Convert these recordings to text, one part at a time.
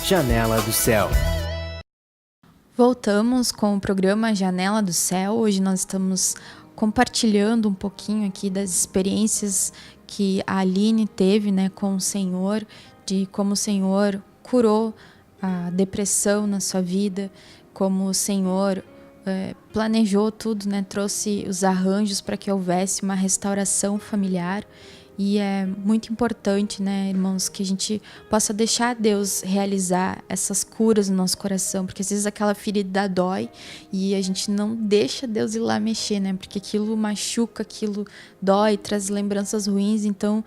Janela do Céu. Voltamos com o programa Janela do Céu. Hoje nós estamos compartilhando um pouquinho aqui das experiências que a Aline teve, né, com o Senhor, de como o Senhor curou a depressão na sua vida, como o Senhor planejou tudo, né, trouxe os arranjos para que houvesse uma restauração familiar. E é muito importante, né, irmãos, que a gente possa deixar Deus realizar essas curas no nosso coração, porque às vezes aquela ferida dói e a gente não deixa Deus ir lá mexer, né, porque aquilo machuca, aquilo dói, traz lembranças ruins. Então,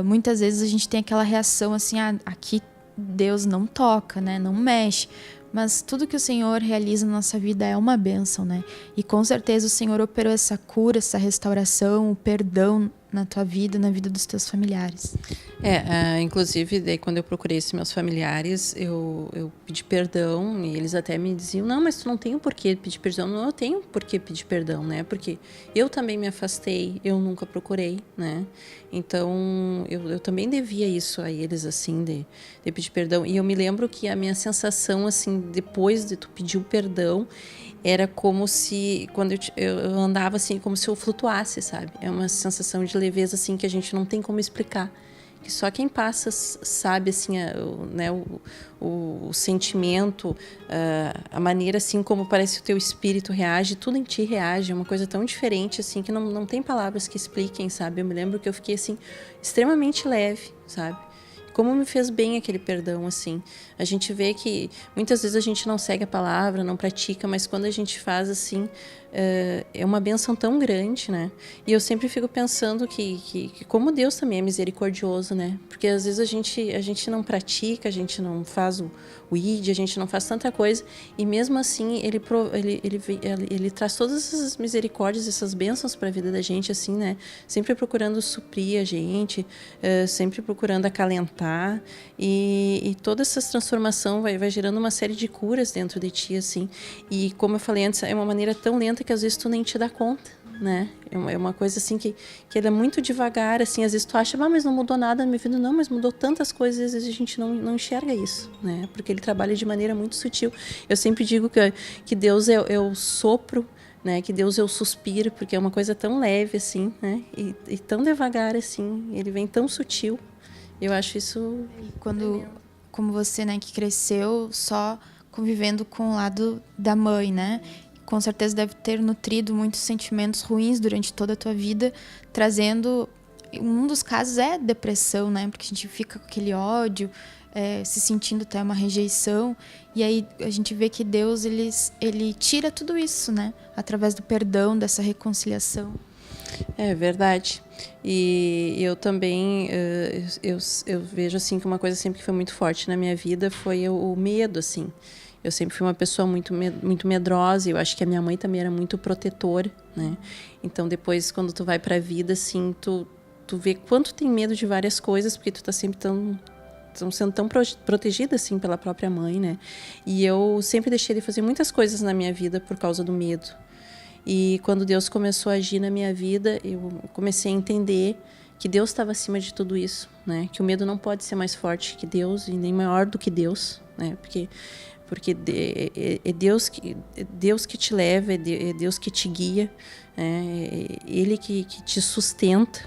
muitas vezes a gente tem aquela reação assim, aqui Deus não toca, né, não mexe. Mas tudo que o Senhor realiza na nossa vida é uma bênção, né? E com certeza o Senhor operou essa cura, essa restauração, o perdão na tua vida, na vida dos teus familiares. Inclusive, daí, quando eu procurei esses meus familiares, eu pedi perdão e eles até me diziam, não, mas tu não tem o porquê pedir perdão. Não, eu tenho porquê pedir perdão, né? Porque eu também me afastei, eu nunca procurei, né? Então, eu também devia isso a eles, assim, de pedir perdão. E eu me lembro que a minha sensação, assim, depois de tu pedir o perdão, era como se, quando eu andava assim, como se eu flutuasse, sabe? É uma sensação de leveza, assim, que a gente não tem como explicar. Que só quem passa sabe, assim, o sentimento, a maneira, assim, como parece que o teu espírito reage, tudo em ti reage. É uma coisa tão diferente, assim, que não tem palavras que expliquem, sabe? Eu me lembro que eu fiquei, assim, extremamente leve, sabe? Como me fez bem aquele perdão, assim. A gente vê que muitas vezes a gente não segue a palavra, não pratica, mas quando a gente faz assim, é uma bênção tão grande, né? E eu sempre fico pensando que como Deus também é misericordioso, né? Porque às vezes a gente não pratica, a gente não faz o ID, a gente não faz tanta coisa, e mesmo assim ele traz todas essas misericórdias, essas bênçãos para a vida da gente, assim, né? Sempre procurando suprir a gente, sempre procurando acalentar, e toda essa transformação vai gerando uma série de curas dentro de ti, assim. E como eu falei antes, é uma maneira tão lenta que às vezes tu nem te dá conta, né? É uma coisa assim que ela é muito devagar, assim. Às vezes tu acha, mas não mudou nada na minha vida. Não, mas mudou tantas coisas, às vezes a gente não enxerga isso, né? Porque ele trabalha de maneira muito sutil. Eu sempre digo que Deus é o sopro, né? Que Deus é o suspiro, porque é uma coisa tão leve, assim, né? E tão devagar, assim. Ele vem tão sutil. Eu acho isso... Como você, né, que cresceu só convivendo com o lado da mãe, né? Com certeza deve ter nutrido muitos sentimentos ruins durante toda a tua vida, trazendo... Um dos casos é depressão, né? Porque a gente fica com aquele ódio, se sentindo até uma rejeição. E aí a gente vê que Deus, ele tira tudo isso, né? Através do perdão, dessa reconciliação. É verdade. E eu também, eu vejo assim que uma coisa sempre que foi muito forte na minha vida foi o medo, assim. Eu sempre fui uma pessoa muito medrosa, e eu acho que a minha mãe também era muito protetora, né? Então depois, quando tu vai pra vida, assim, tu vê quanto tem medo de várias coisas, porque tu tá sempre sendo tão protegida, assim, pela própria mãe, né? E eu sempre deixei de fazer muitas coisas na minha vida por causa do medo. E quando Deus começou a agir na minha vida, eu comecei a entender que Deus estava acima de tudo isso, né? Que o medo não pode ser mais forte que Deus e nem maior do que Deus, né? Porque é Deus que te leva, é Deus que te guia, é Ele que te sustenta.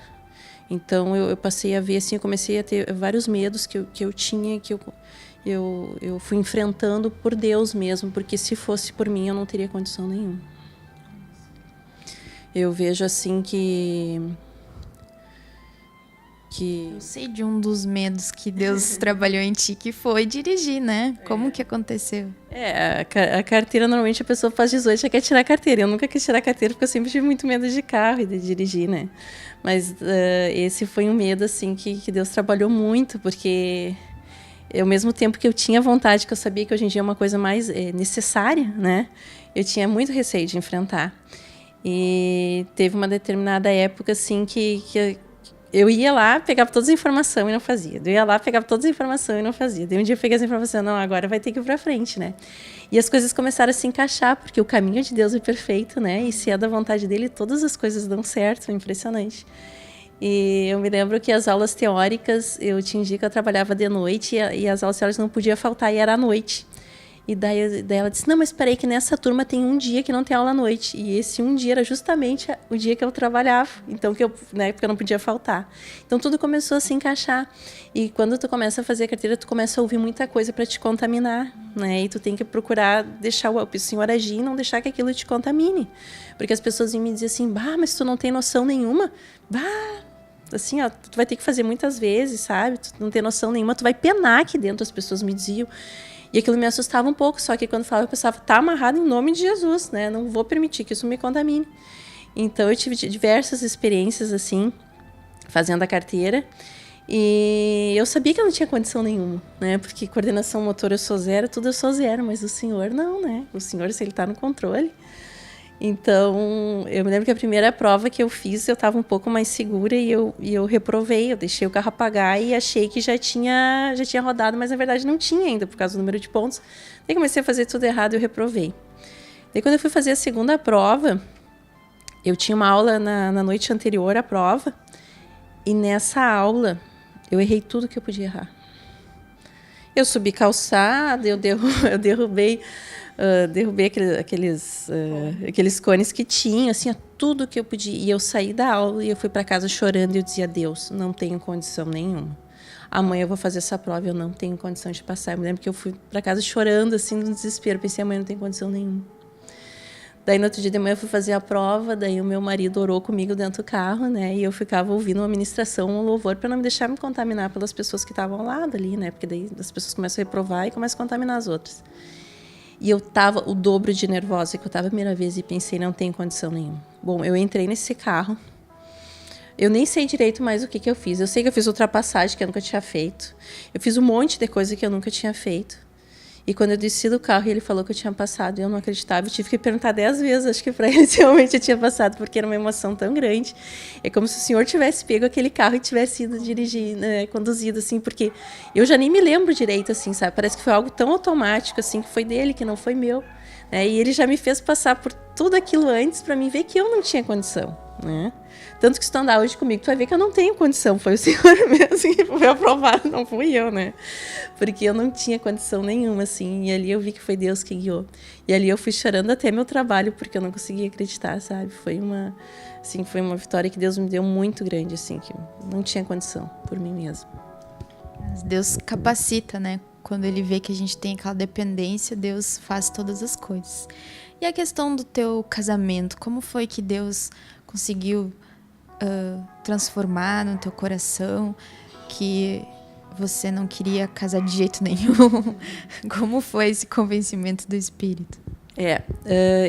Então eu passei a ver, assim, eu comecei a ter vários medos que eu tinha, que eu fui enfrentando por Deus mesmo, porque se fosse por mim eu não teria condição nenhuma. Eu vejo assim que Eu sei de um dos medos que Deus trabalhou em ti, que foi dirigir, né? Como que aconteceu? A carteira, normalmente a pessoa faz 18 já quer tirar a carteira. Eu nunca quis tirar a carteira porque eu sempre tive muito medo de carro e de dirigir, né? Mas esse foi um medo, assim, que Deus trabalhou muito, porque ao mesmo tempo que eu tinha vontade, que eu sabia que hoje em dia é uma coisa mais necessária, né? Eu tinha muito receio de enfrentar. E teve uma determinada época, assim, que eu ia lá, pegava todas as informações e não fazia. Eu ia lá, pegava todas as informações e não fazia. Daí um dia eu peguei as informações, não, agora vai ter que ir pra frente, né? E as coisas começaram a se encaixar, porque o caminho de Deus é perfeito, né? E se é da vontade dele, todas as coisas dão certo, é impressionante. E eu me lembro que as aulas teóricas, eu tinha um dia que eu trabalhava de noite e as aulas teóricas não podia faltar e era à noite. E daí ela disse, não, mas espera aí que nessa turma tem um dia que não tem aula à noite. E esse um dia era justamente o dia que eu trabalhava, então porque eu não podia faltar. Então tudo começou a se encaixar. E quando tu começa a fazer a carteira, tu começa a ouvir muita coisa para te contaminar, né? E tu tem que procurar deixar o Senhor agir e não deixar que aquilo te contamine. Porque as pessoas me diziam assim, bah, mas tu não tem noção nenhuma. Bah, assim, ó, tu vai ter que fazer muitas vezes, sabe? Tu não tem noção nenhuma, tu vai penar aqui dentro, as pessoas me diziam. E aquilo me assustava um pouco, só que quando falava, eu pensava, tá amarrado em nome de Jesus, né? Não vou permitir que isso me contamine. Então, eu tive diversas experiências, assim, fazendo a carteira. E eu sabia que eu não tinha condição nenhuma, né? Porque coordenação motor eu sou zero, tudo eu sou zero, mas o Senhor não, né? O Senhor, se Ele tá no controle. Então, eu me lembro que a primeira prova que eu fiz, eu estava um pouco mais segura e eu reprovei. Eu deixei o carro apagar e achei que já tinha rodado, mas na verdade não tinha ainda, por causa do número de pontos. Daí comecei a fazer tudo errado e eu reprovei. Daí quando eu fui fazer a segunda prova, eu tinha uma aula na noite anterior à prova e nessa aula eu errei tudo que eu podia errar. Eu subi calçada, eu derrubei aqueles cones que tinha, assim, tudo que eu podia. E eu saí da aula e eu fui para casa chorando e eu dizia, Deus, não tenho condição nenhuma. Amanhã eu vou fazer essa prova e eu não tenho condição de passar. Eu me lembro que eu fui para casa chorando, assim, no desespero. Pensei, amanhã não tenho condição nenhuma. Daí, no outro dia de manhã, eu fui fazer a prova, daí o meu marido orou comigo dentro do carro, né? E eu ficava ouvindo uma ministração, um louvor, para não me deixar me contaminar pelas pessoas que estavam ao lado ali, né? Porque daí as pessoas começam a reprovar e começam a contaminar as outras. E eu estava o dobro de nervosa que eu estava a primeira vez e pensei, não tem condição nenhuma. Bom, eu entrei nesse carro, eu nem sei direito mais o que eu fiz. Eu sei que eu fiz ultrapassagem que eu nunca tinha feito. Eu fiz um monte de coisa que eu nunca tinha feito. E quando eu desci do carro, ele falou que eu tinha passado. E eu não acreditava. Eu tive que perguntar 10 vezes, acho que para ele se realmente eu tinha passado, porque era uma emoção tão grande. É como se o Senhor tivesse pego aquele carro e tivesse ido dirigir, né, conduzido, assim, porque eu já nem me lembro direito, assim, sabe? Parece que foi algo tão automático, assim, que foi dele, que não foi meu. Né? E ele já me fez passar por tudo aquilo antes para mim ver que eu não tinha condição, né? Tanto que se tu andar hoje comigo, tu vai ver que eu não tenho condição. Foi o Senhor mesmo que foi aprovado, não fui eu, né? Porque eu não tinha condição nenhuma, assim. E ali eu vi que foi Deus que guiou. E ali eu fui chorando até meu trabalho, porque eu não conseguia acreditar, sabe? Foi uma vitória que Deus me deu muito grande, assim, que eu não tinha condição por mim mesma. Deus capacita, né? Quando Ele vê que a gente tem aquela dependência, Deus faz todas as coisas. E a questão do teu casamento, como foi que Deus conseguiu transformar no teu coração que você não queria casar de jeito nenhum? Como foi esse convencimento do Espírito?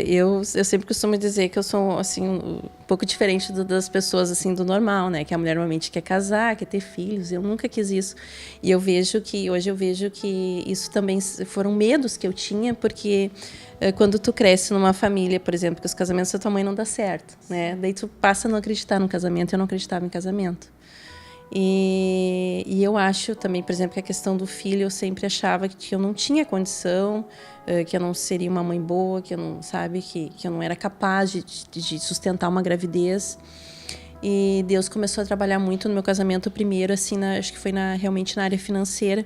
Eu sempre costumo dizer que eu sou assim um pouco diferente das pessoas assim do normal, né? Que a mulher normalmente quer casar, quer ter filhos. Eu nunca quis isso. E hoje eu vejo que isso também foram medos que eu tinha, porque quando tu cresce numa família, por exemplo, que os casamentos da tua mãe não dá certo, né? Daí tu passa a não acreditar no casamento. Eu não acreditava em casamento. E eu acho também, por exemplo, que a questão do filho, eu sempre achava que eu não tinha condição, que eu não seria uma mãe boa, que eu não, sabe, que eu não era capaz de sustentar uma gravidez. E Deus começou a trabalhar muito no meu casamento primeiro, assim, acho que foi realmente na área financeira,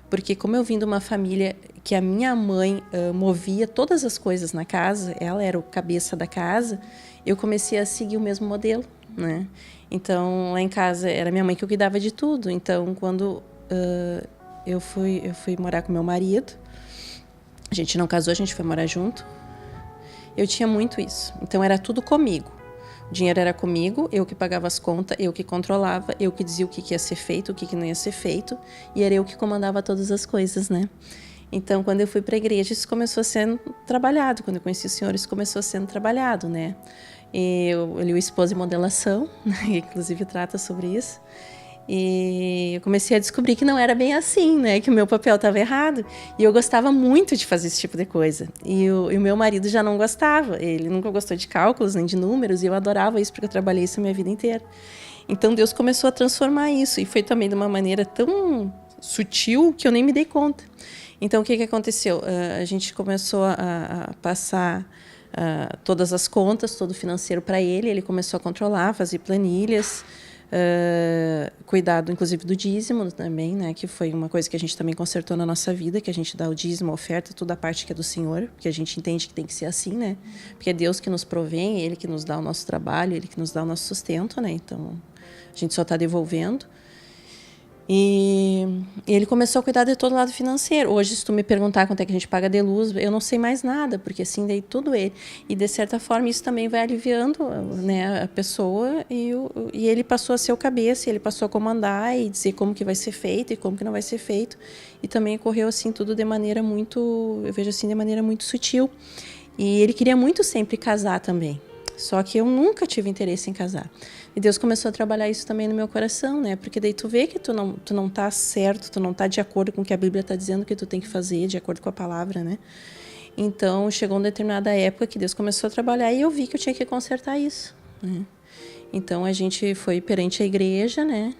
porque como eu vim de uma família que a minha mãe movia todas as coisas na casa, ela era o cabeça da casa, eu comecei a seguir o mesmo modelo, né? Então, lá em casa, era minha mãe que cuidava de tudo. Então, quando eu fui morar com meu marido, a gente não casou, a gente foi morar junto, eu tinha muito isso. Então, era tudo comigo. O dinheiro era comigo, eu que pagava as contas, eu que controlava, eu que dizia o que ia ser feito, o que não ia ser feito, e era eu que comandava todas as coisas, né? Então, quando eu fui para a igreja, isso começou a ser trabalhado. Quando eu conheci o Senhor, isso começou a ser trabalhado, né? Eu li o Esposa em Modelação, que inclusive trata sobre isso. E eu comecei a descobrir que não era bem assim, né? Que o meu papel estava errado. E eu gostava muito de fazer esse tipo de coisa. E o meu marido já não gostava. Ele nunca gostou de cálculos, nem de números. E eu adorava isso, porque eu trabalhei isso a minha vida inteira. Então, Deus começou a transformar isso. E foi também de uma maneira tão sutil que eu nem me dei conta. Então, o que aconteceu? A gente começou a passar todas as contas, todo o financeiro para ele. Ele começou a controlar, fazer planilhas. Cuidado, inclusive, do dízimo também, né? Que foi uma coisa que a gente também consertou na nossa vida, que a gente dá o dízimo, a oferta, toda a parte que é do Senhor, porque a gente entende que tem que ser assim, né? Porque é Deus que nos provém, Ele que nos dá o nosso trabalho, Ele que nos dá o nosso sustento, né? Então, a gente só está devolvendo. E ele começou a cuidar de todo o lado financeiro. Hoje, se tu me perguntar quanto é que a gente paga de luz, eu não sei mais nada, porque assim, dei tudo ele. E, de certa forma, isso também vai aliviando, né, a pessoa. E ele passou a ser o cabeça, ele passou a comandar e dizer como que vai ser feito e como que não vai ser feito. E também ocorreu assim, tudo de maneira muito, eu vejo assim, de maneira muito sutil. E ele queria muito sempre casar também. Só que eu nunca tive interesse em casar. E Deus começou a trabalhar isso também no meu coração, né? Porque daí tu vê que tu não tá certo, tu não tá de acordo com o que a Bíblia está dizendo que tu tem que fazer, de acordo com a palavra, né? Então, chegou uma determinada época que Deus começou a trabalhar e eu vi que eu tinha que consertar isso, né? Então, a gente foi perante a igreja, né?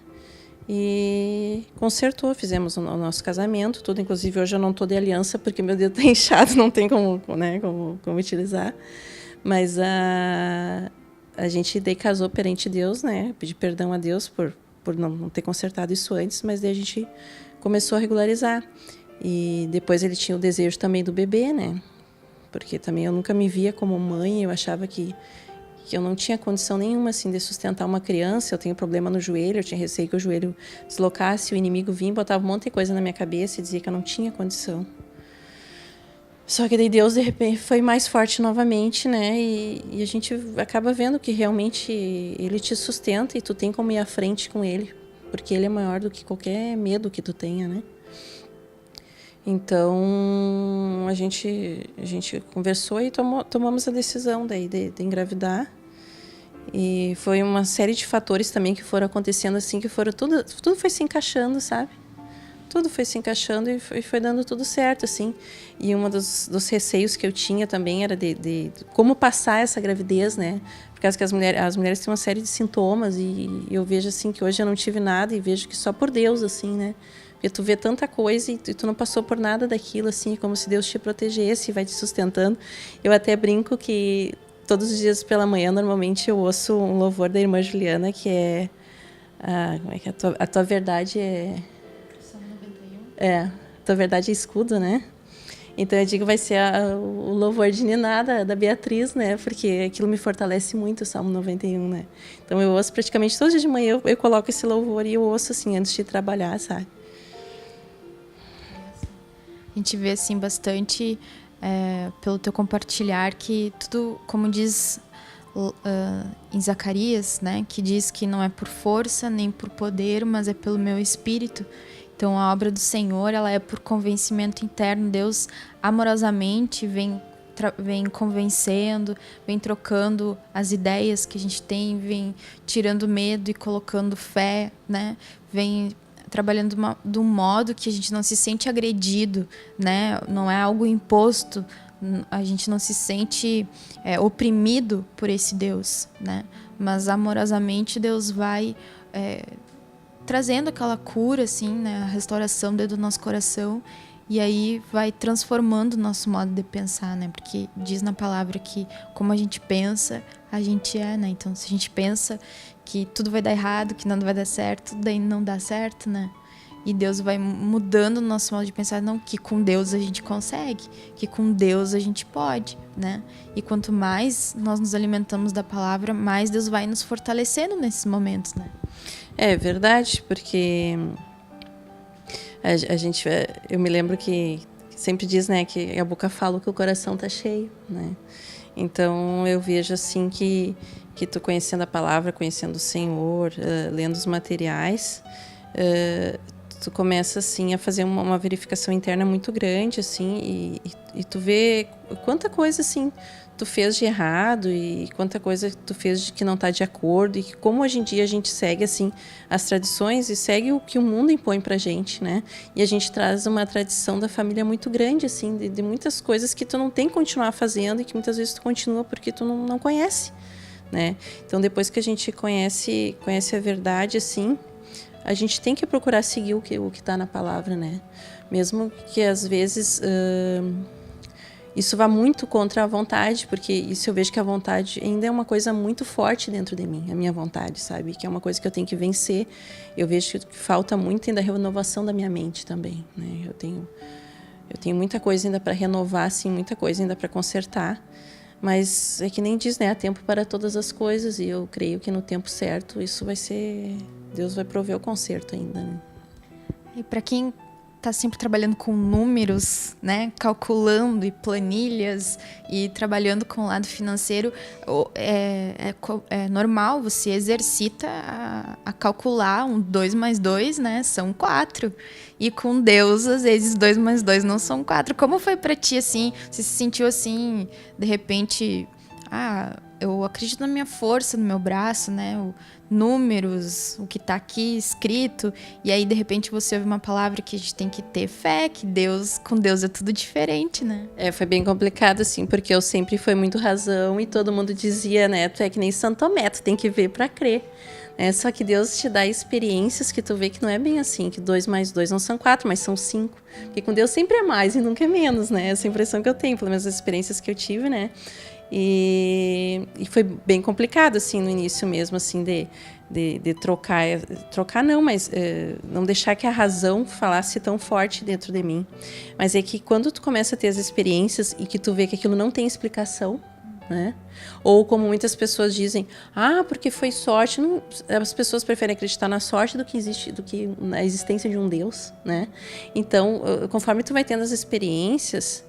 E consertou, fizemos o nosso casamento, tudo. Inclusive, hoje eu não tô de aliança porque meu dedo tá inchado, não tem como, né, como utilizar. Mas a gente daí casou perante Deus, né? Pedi perdão a Deus por não ter consertado isso antes, mas daí a gente começou a regularizar. E depois ele tinha o desejo também do bebê, né? Porque também eu nunca me via como mãe, eu achava que eu não tinha condição nenhuma assim de sustentar uma criança. Eu tenho problema no joelho, eu tinha receio que o joelho deslocasse, o inimigo vinha, botava um monte de coisa na minha cabeça e dizia que eu não tinha condição. Só que daí Deus, de repente, foi mais forte novamente, né? E a gente acaba vendo que realmente Ele te sustenta e tu tem como ir à frente com Ele. Porque Ele é maior do que qualquer medo que tu tenha, né? Então, a gente conversou e tomamos a decisão daí de engravidar. E foi uma série de fatores também que foram acontecendo assim, que foram tudo foi se encaixando, sabe? Tudo foi se encaixando e foi dando tudo certo, assim. E um dos receios que eu tinha também era de como passar essa gravidez, né? Por causa que as mulheres têm uma série de sintomas e eu vejo, assim, que hoje eu não tive nada e vejo que só por Deus, assim, né? Porque tu vê tanta coisa e tu não passou por nada daquilo, assim, como se Deus te protegesse e vai te sustentando. Eu até brinco que todos os dias pela manhã, normalmente, eu ouço um louvor da irmã Juliana, que é... como é que é? A tua verdade é... tua verdade é escudo, né? Então eu digo vai ser o louvor de Niná da Beatriz, né? Porque aquilo me fortalece muito, o Salmo 91, né? Então eu ouço praticamente todos os dias de manhã, eu coloco esse louvor e eu ouço assim antes de trabalhar, sabe? A gente vê assim bastante pelo teu compartilhar que tudo, como diz em Zacarias, né? Que diz que não é por força nem por poder, mas é pelo meu espírito. Então, a obra do Senhor, ela é por convencimento interno. Deus amorosamente vem convencendo, vem trocando as ideias que a gente tem, vem tirando medo e colocando fé, né? Vem trabalhando de um modo que a gente não se sente agredido, né? Não é algo imposto, a gente não se sente oprimido por esse Deus, né? Mas amorosamente Deus vai... trazendo aquela cura, assim, né? A restauração dentro do nosso coração. E aí vai transformando o nosso modo de pensar, né? Porque diz na palavra que como a gente pensa, a gente é, né? Então, se a gente pensa que tudo vai dar errado, que nada vai dar certo, daí não dá certo, né? E Deus vai mudando o nosso modo de pensar. Não, que com Deus a gente consegue, que com Deus a gente pode, né? E quanto mais nós nos alimentamos da palavra, mais Deus vai nos fortalecendo nesses momentos, né? É verdade, porque a gente, eu me lembro que sempre diz, né, que a boca fala que o coração tá cheio, né? Então eu vejo assim que tu conhecendo a palavra, conhecendo o Senhor, lendo os materiais, tu começa assim a fazer uma verificação interna muito grande, assim, e tu vê quanta coisa assim tu fez de errado e quanta coisa tu fez de que não está de acordo e que como hoje em dia a gente segue assim as tradições e segue o que o mundo impõe pra gente, né? E a gente traz uma tradição da família muito grande, assim, de muitas coisas que tu não tem que continuar fazendo e que muitas vezes tu continua porque tu não conhece, né? Então depois que a gente conhece a verdade, assim, a gente tem que procurar seguir o que está na palavra, né? Mesmo que às vezes isso vai muito contra a vontade, porque isso eu vejo que a vontade ainda é uma coisa muito forte dentro de mim, a minha vontade, sabe? Que é uma coisa que eu tenho que vencer. Eu vejo que falta muito ainda a renovação da minha mente também, né? Eu tenho muita coisa ainda para renovar, assim, muita coisa ainda para consertar. Mas é que nem diz, né? Há tempo para todas as coisas, e eu creio que no tempo certo isso vai ser... Deus vai prover o conserto ainda, né? E para quem está sempre trabalhando com números, né, calculando e planilhas e trabalhando com o lado financeiro, é normal, você exercita a calcular 2 mais 2, né, são 4. E com Deus, às vezes, 2 mais 2 não são 4. Como foi para ti, assim? Você se sentiu assim, de repente... eu acredito na minha força, no meu braço, né? Números, o que está aqui escrito. E aí, de repente, você ouve uma palavra que a gente tem que ter fé, que com Deus é tudo diferente, né? Foi bem complicado, assim, porque eu sempre fui muito razão e todo mundo dizia, né? Tu é que nem Santo Tomé, tu tem que ver para crer. Só que Deus te dá experiências que tu vê que não é bem assim, que 2 mais 2 não são 4, mas são 5. Porque com Deus sempre é mais e nunca é menos, né? Essa impressão que eu tenho, pelo menos as experiências que eu tive, né? E foi bem complicado, assim, no início mesmo, assim, de trocar não, mas não deixar que a razão falasse tão forte dentro de mim. Mas é que quando tu começa a ter as experiências e que tu vê que aquilo não tem explicação, né? Ou como muitas pessoas dizem, porque foi sorte. Não, as pessoas preferem acreditar na sorte do que na existência de um Deus, né? Então, conforme tu vai tendo as experiências,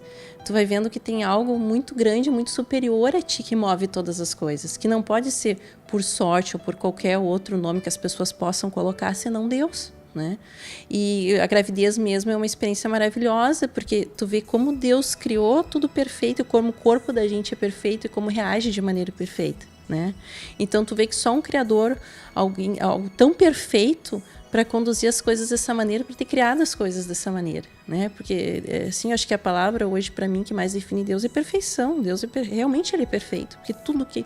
tu vai vendo que tem algo muito grande, muito superior a ti que move todas as coisas, que não pode ser por sorte ou por qualquer outro nome que as pessoas possam colocar, senão Deus, né? E a gravidez mesmo é uma experiência maravilhosa, porque tu vê como Deus criou tudo perfeito, como o corpo da gente é perfeito e como reage de maneira perfeita, né? Então tu vê que só um criador, algo tão perfeito para conduzir as coisas dessa maneira, para ter criado as coisas dessa maneira, né? Porque, assim, eu acho que a palavra hoje, para mim, que mais define Deus é perfeição. Deus realmente ele é perfeito, porque tudo que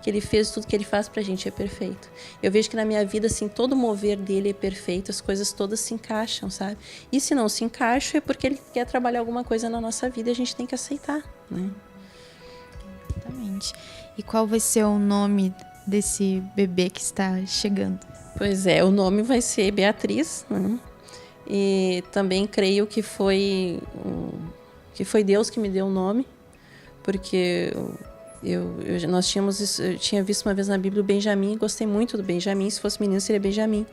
ele fez, tudo que ele faz pra gente é perfeito. Eu vejo que na minha vida, assim, todo o mover dele é perfeito, as coisas todas se encaixam, sabe? E se não se encaixam, é porque ele quer trabalhar alguma coisa na nossa vida e a gente tem que aceitar, né? Exatamente. E qual vai ser o nome desse bebê que está chegando? Pois é, o nome vai ser Beatriz, né? E também creio que foi Deus que me deu o nome, porque eu tinha visto uma vez na Bíblia o Benjamim, gostei muito do Benjamim, se fosse menino seria Benjamim,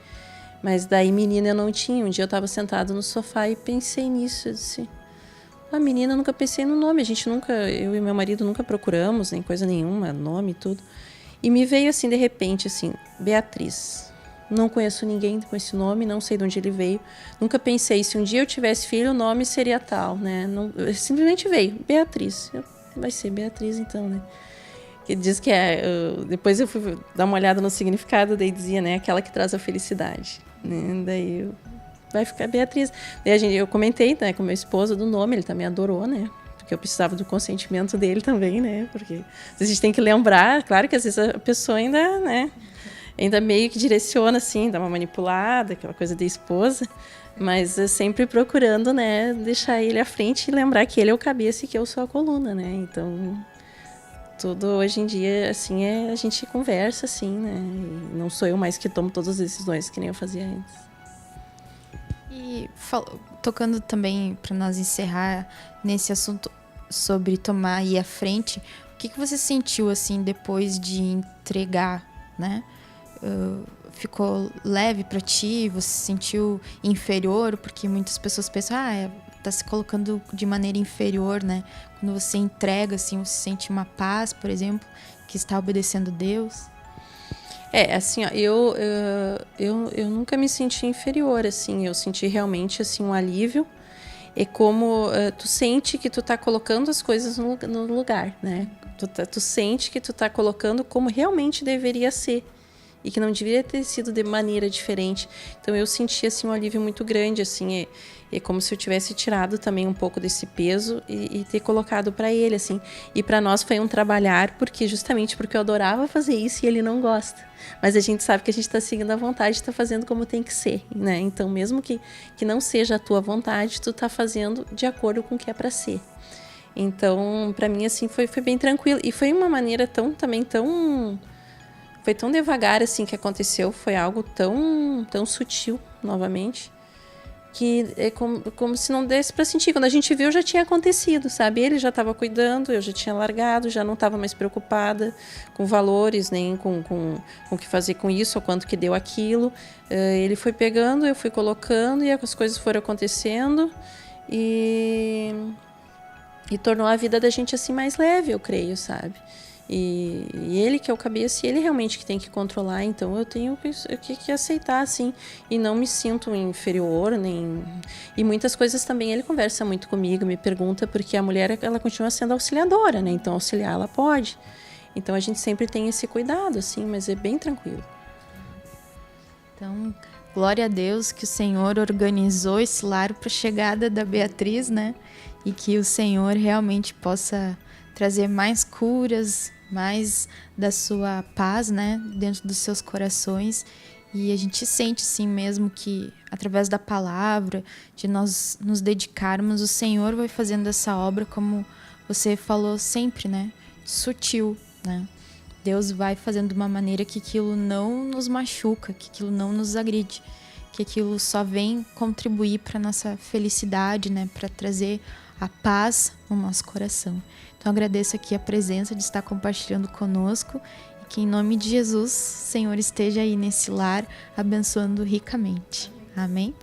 mas daí menina eu não tinha. Um dia eu estava sentado no sofá e pensei nisso, eu disse, menina, eu nunca pensei no nome, eu e meu marido nunca procuramos, nem coisa nenhuma, nome e tudo, e me veio assim de repente, assim, Beatriz. Não conheço ninguém com esse nome, não sei de onde ele veio. Nunca pensei, se um dia eu tivesse filho, o nome seria tal, né? Não, simplesmente veio, Beatriz. Vai ser Beatriz, então, né? Que diz que depois eu fui dar uma olhada no significado, daí dizia, né? Aquela que traz a felicidade, né? Daí vai ficar Beatriz. Daí eu comentei, né, com meu esposo do nome, ele também adorou, né? Porque eu precisava do consentimento dele também, né? Porque a gente tem que lembrar, claro que às vezes a pessoa ainda, né? Ainda meio que direciona, assim, dá uma manipulada, aquela coisa de esposa, mas sempre procurando, né, deixar ele à frente e lembrar que ele é o cabeça e que eu sou a coluna, né? Então, tudo hoje em dia, assim, a gente conversa, assim, né? E não sou eu mais que tomo todas as decisões que nem eu fazia antes. E tocando também, para nós encerrar nesse assunto sobre tomar e ir à frente, o que você sentiu, assim, depois de entregar, né? Ficou leve para ti? Você se sentiu inferior? Porque muitas pessoas pensam, tá se colocando de maneira inferior, né? Quando você entrega, assim, você sente uma paz, por exemplo, que está obedecendo Deus? Assim, ó, eu nunca me senti inferior, assim, eu senti realmente, assim, um alívio. É como tu sente que tu tá colocando as coisas no lugar, né? Tu sente que tu tá colocando como realmente deveria ser. E que não deveria ter sido de maneira diferente. Então eu senti assim um alívio muito grande, assim, é como se eu tivesse tirado também um pouco desse peso e ter colocado para ele, assim. E para nós foi um trabalhar, justamente porque eu adorava fazer isso e ele não gosta. Mas a gente sabe que a gente está seguindo a vontade, está fazendo como tem que ser, né? Então mesmo que não seja a tua vontade, tu está fazendo de acordo com o que é para ser. Então, para mim, assim, foi bem tranquilo. E foi uma maneira foi tão devagar, assim, que aconteceu. Foi algo tão sutil, novamente, que é como se não desse para sentir. Quando a gente viu, já tinha acontecido, sabe? Ele já estava cuidando, eu já tinha largado, já não estava mais preocupada com valores, nem com o que fazer com isso, ou quanto que deu aquilo. Ele foi pegando, eu fui colocando, e as coisas foram acontecendo, e tornou a vida da gente assim mais leve, eu creio, sabe? E ele que é o cabeça, e ele realmente que tem que controlar, então eu tenho que aceitar, assim, e não me sinto inferior, E muitas coisas também ele conversa muito comigo, me pergunta, porque a mulher, ela continua sendo auxiliadora, né? Então auxiliar ela pode. Então a gente sempre tem esse cuidado, assim, mas é bem tranquilo. Então, glória a Deus que o Senhor organizou esse lar para a chegada da Beatriz, né? E que o Senhor realmente possa trazer mais curas, mais da sua paz, né, dentro dos seus corações. E a gente sente, sim, mesmo que através da palavra, de nós nos dedicarmos, o Senhor vai fazendo essa obra, como você falou sempre, né, sutil, né. Deus vai fazendo de uma maneira que aquilo não nos machuca, que aquilo não nos agride, que aquilo só vem contribuir para nossa felicidade, né, para trazer a paz no nosso coração. Então agradeço aqui a presença de estar compartilhando conosco, e que em nome de Jesus, o Senhor esteja aí nesse lar, abençoando ricamente. Amém?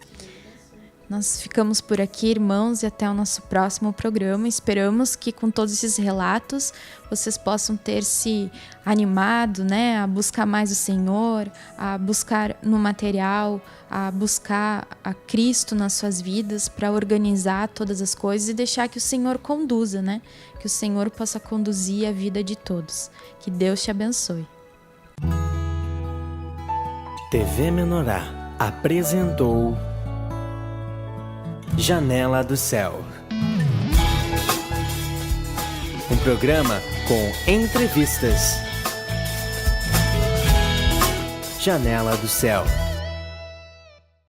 Nós ficamos por aqui, irmãos, e até o nosso próximo programa. Esperamos que com todos esses relatos vocês possam ter se animado, né, a buscar mais o Senhor, a buscar no material, a buscar a Cristo nas suas vidas, para organizar todas as coisas e deixar que o Senhor conduza, né? Que o Senhor possa conduzir a vida de todos. Que Deus te abençoe. TV Menorá apresentou Janela do Céu. Um programa com entrevistas. Janela do Céu.